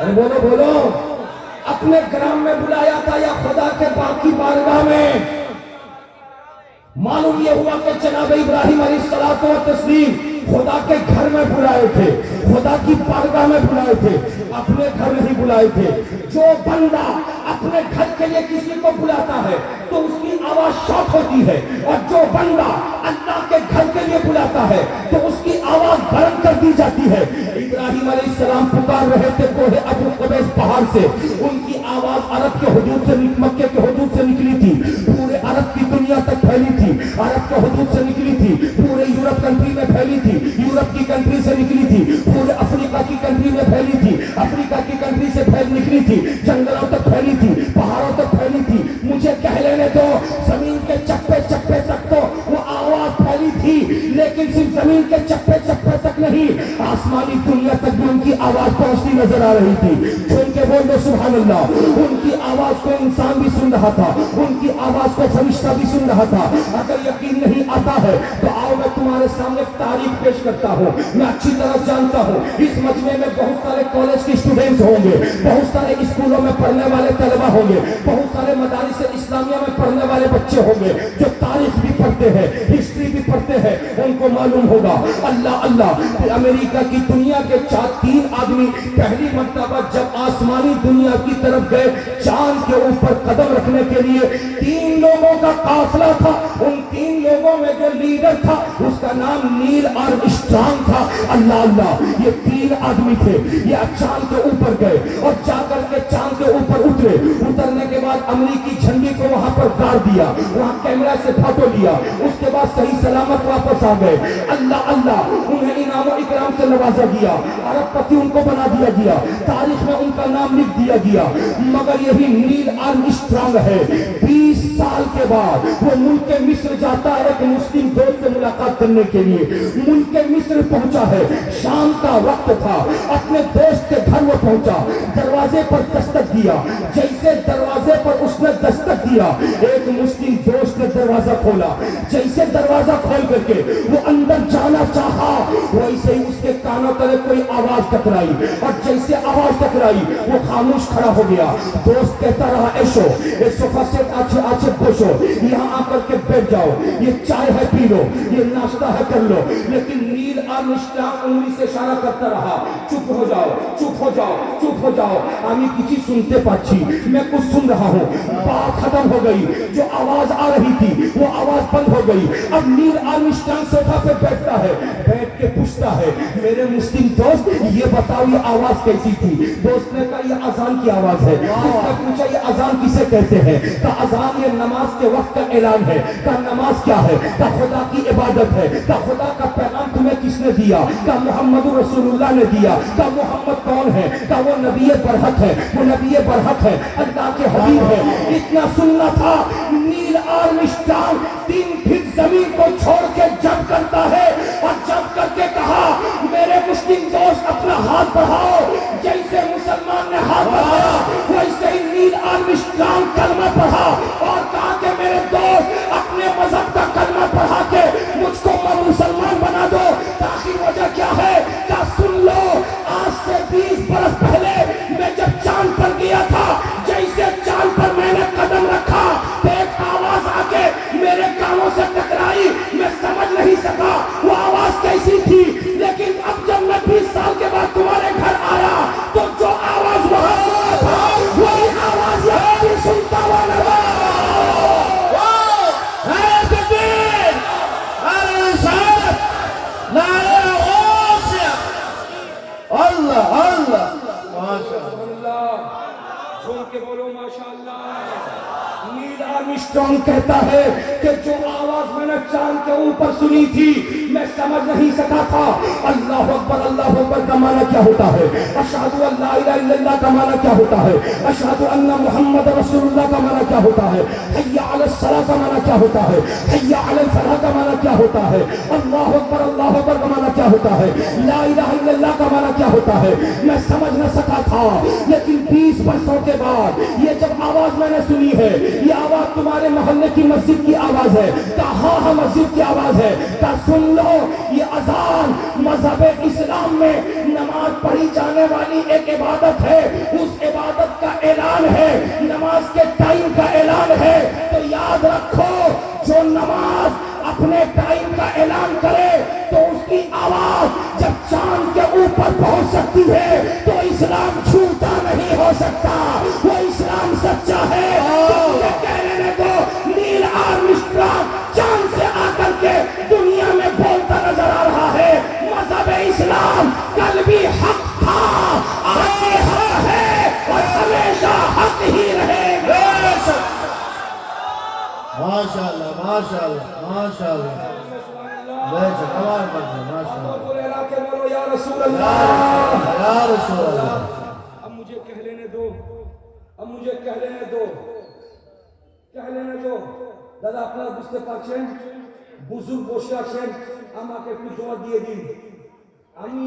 ارے بولو بولو، اپنے گرام میں بلایا تھا یا خدا کے پاک کی بارگاہ میں؟ معلوم یہ ہوا کہ جناب ابراہیم علیہ الصلوۃ والتسلیم خدا کے گھر میں بلائے تھے، خدا کی بارگاہ میں بلائے تھے، اپنے گھر نہیں بلائے تھے۔ جو بندہ اپنے گھر کے لیے کسی کو بلاتا ہے تو اس کی آواز شاٹ ہوتی ہے، اور جو بندہ اللہ کے گھر کے لیے بلاتا ہے تو اس کی آواز بلند کر دی جاتی ہے۔ ابراہیم علیہ السلام پکار رہے تھے کوہ ابو قبیس پہاڑ سے، ان کی آواز عرب کے حدود سے، مکے کے حدود سے نکلی تھی، پورے عرب کی دنیا تک پھیلی تھی، عرب کے حدود سے نکلی تھی، پورے یورپ کنٹری میں پھیلی تھی، یورپ کی کنٹری سے نکلی تھی، پورے افریقہ کی کنٹری میں پھیلی تھی، افریقہ کی کنٹری سے نکلی تھی، جنگلوں تک پھیلی تھی، پہاڑوں تک پھیلی تھی۔ مجھے کہہ لینے دو، زمین کے چپے چپے تک تو وہ آواز پھیلی تھی، لیکن صرف زمین کے چپے چپے تک نہیں، آسمانی دنیا تک بھی ان کی آواز پہنچتی نظر آ رہی تھی۔ سن کے بول دو سبحان اللہ۔ ان کی آواز کو انسان بھی سن رہا تھا، ان کی آواز کو فرشتہ بھی سن رہا تھا۔ اگر یقین نہیں آتا ہے تو آؤ میں تمہارے سامنے تاریخ پیش کرتا ہوں۔ میں اچھی طرح جانتا ہوں اس مجمع میں بہت سارے کالج کے اسٹوڈنٹس ہوں گے، بہت سارے اسکولوں میں پڑھنے والے طلبہ ہوں گے، بہت سارے مدارس اسلامیہ میں پڑھنے والے بچے ہوں گے جو تاریخ بھی پڑھتے ہیں، ہسٹری بھی پڑھتے ہیں۔ ان کو معلوم ہوگا اللہ اللہ کہ امریکہ کی دنیا کے تین آدمی پہلی مرتبہ جب آسمانی دنیا کی طرف گئے، چاند کے اوپر قدم رکھنے کے لیے 3 لوگوں کا قافلہ تھا۔ ان 3 لوگوں میں جو لیڈر تھا اس کا نام نیل آرمسٹرانگ تھا۔ اللہ اللہ، یہ 3 آدمی تھے، یہ چاند کے اوپر گئے اور جا کر کے چاند کے اوپر اترے۔ اترنے کے بعد امریکی جھنڈی کو وہاں پر گاڑ دیا، وہاں کیمرہ سے فوٹو لیا، اس کے بعد صحیح سلامت واپس آ گئے۔ اللہ اللہ، انہیں انعام و اکرام سے نوازا گیا، عرب پتی ان کو بنا دیا گیا، تاریخ میں ان کا نام لکھ دیا گیا۔ مگر یہی نیل آرمسٹرانگ ہے، 20 سال کے بعد وہ ملک مصر جاتا ہے ایک مسلم دوست سے ملاقات کرنے کے لیے۔ ملک مصر پہنچا ہے، شام کا وقت تھا، اپنے دوست کے گھر وہ پہنچا، دروازے پر دستک دیا۔ جیسے دروازے پر اس نے دستک دیا، ایک مسلم دوست نے دروازہ کھولا۔ جیسے دروازہ کھول کر کے وہ اندر جانا چاہا، ویسے ہی اس کے کانوں تلے کوئی آواز ٹکرائی، اور جیسے آواز ٹکرائی وہ خاموش کھڑا ہو گیا۔ دوست کہتا رہا ایشو صفا سے آچے بوشو، یہاں آ کر کے بیٹھ جاؤ، یہ چائے ہے پی لو، یہ ناشتہ ہے کر لو۔ لیکن نیل آرمسٹرانگ انگلی سے اشارہ کرتا رہا، چپ ہو جاؤ، چپ ہو جاؤ، چپ ہو جاؤ، আমি কিছু শুনতে পাচ্ছি، میں کچھ سن رہا ہوں۔ بات ختم ہو گئی، جو آواز آ رہی تھی وہ آواز بند ہو گئی۔ اب نیل آرمسٹرانگ صوفہ پہ بیٹھتا ہے، بیٹھ کے پوچھتا ہے میرے مسلم دوست یہ بتاؤ یہ آواز کیسی تھی؟ دوست نے کہا یہ اذان کی آواز ہے۔ اس نے پوچھا یہ اذان کسے کہتے ہیں؟ کہا اذان یہ نماز کے وقت کا اعلان ہے۔ کہا نماز کیا ہے؟ کہا خدا کی عبادت ہے۔ کہا خدا کا پیغام تمہیں کس نے دیا؟ کہا محمد رسول اللہ نے دیا۔ کہا محمد کون ہے؟ کہا وہ نبی برحق ہے، وہ نبی برحق ہے، اللہ کے حبیب ہے۔ اتنا سننا تھا۔ نیل آرمسٹرانگ 3 فٹ زمین کو چھوڑ کے جب کرتا ہے، اور جب کر کے کہا میرے مسلم دوست اپنا ہاتھ بڑھاؤ۔ جیسے مسلمان نے ہاتھ بڑھایا ویسے ہی نیل آرمسٹرانگ کلمہ پڑھا اور کہا کہ میرے دوست اپنے مذہب کا کلمہ پڑھا کے مجھ کو مسلمان بنا دو۔ تاخیر وجہ کیا ہے؟ کیا سن لو، آج سے 20 برس پہلے میں جب چاند پر گیا تھا، جیسے چاند پر میں نے قدم رکھا تو ایک آواز آ کے میرے کانوں سے ٹکرائی، میں سمجھ نہیں سکا وہ آواز کیسی تھی، لیکن اب جب میں 20 سال کے بعد تمہارے گھر آیا تو جو آواز وہاں تھا وہی آواز یہاں بھی سنتا ہوا لگا۔ اللہ اللہ ماشاءاللہ، جھوم کے بولو ماشاءاللہ۔ نیل آرمسٹرانگ کہتا ہے کہ جو آواز میں نے چاند کے اوپر سنی تھی میں سمجھ نہیں سکا تھا۔ اللہ اکبر کا معنی کیا ہوتا ہے؟ اشہد ان لا الہ الا اللہ کا معنی کیا ہوتا ہے؟ اشہد ان محمد رسول اللہ کا معنی کیا ہوتا ہے؟ حی علی الصلاۃ کا معنی کیا ہوتا ہے؟ حی علی الفلاح کا معنی کیا ہوتا ہے؟ اللہ اکبر کا معنی کیا ہوتا ہے؟ لا الہ الا اللہ کا معنی کیا ہوتا ہے؟ میں سمجھ نہ سکا تھا، لیکن 20 برسوں کے بعد یہ جب آواز میں نے سنی ہے، یہ آواز تمہارے محلے کی مسجد کی آواز ہے۔ کہا ہاں مسجد کی آواز ہے۔ کہا سن لو، یہ اذان مذہب اسلام میں نماز نماز پڑھی جانے والی ایک عبادت ہے، اس عبادت کا اعلان ہے، نماز کے ٹائم کا اعلان ہے، تو یاد رکھو جو نماز اپنے ٹائم کا اعلان کرے تو اس کی آواز جب چاند کے اوپر پہنچ سکتی ہے تو اسلام جھوٹا نہیں ہو سکتا، وہ اسلام سچا ہے۔ تو مجھے کہنے کو نیل آرمسٹرانگ چاند سے آ کر کے دنیا میں بولتا نظر آ رہا ہے، مذہب اسلام کل بھی حق تھا، آج بھی حق ہے اور ہمیشہ حق ہی رہے گا۔ ماشاءاللہ ماشاءاللہ ماشاءاللہ، بے شک آواز بڑھتے ماشاءاللہ، بولے علاقے بولو یا رسول اللہ، یا رسول اللہ۔ اب مجھے کہہ لینے دو، اب مجھے کہہ لینے دو، کہہ لینے دو দাদা আপনারা বুঝতে পারছেন বুজুর্গ বসে আছেন, আমাকে একটু জবাব দিয়ে দিন। আমি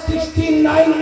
69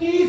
30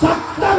70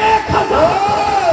1000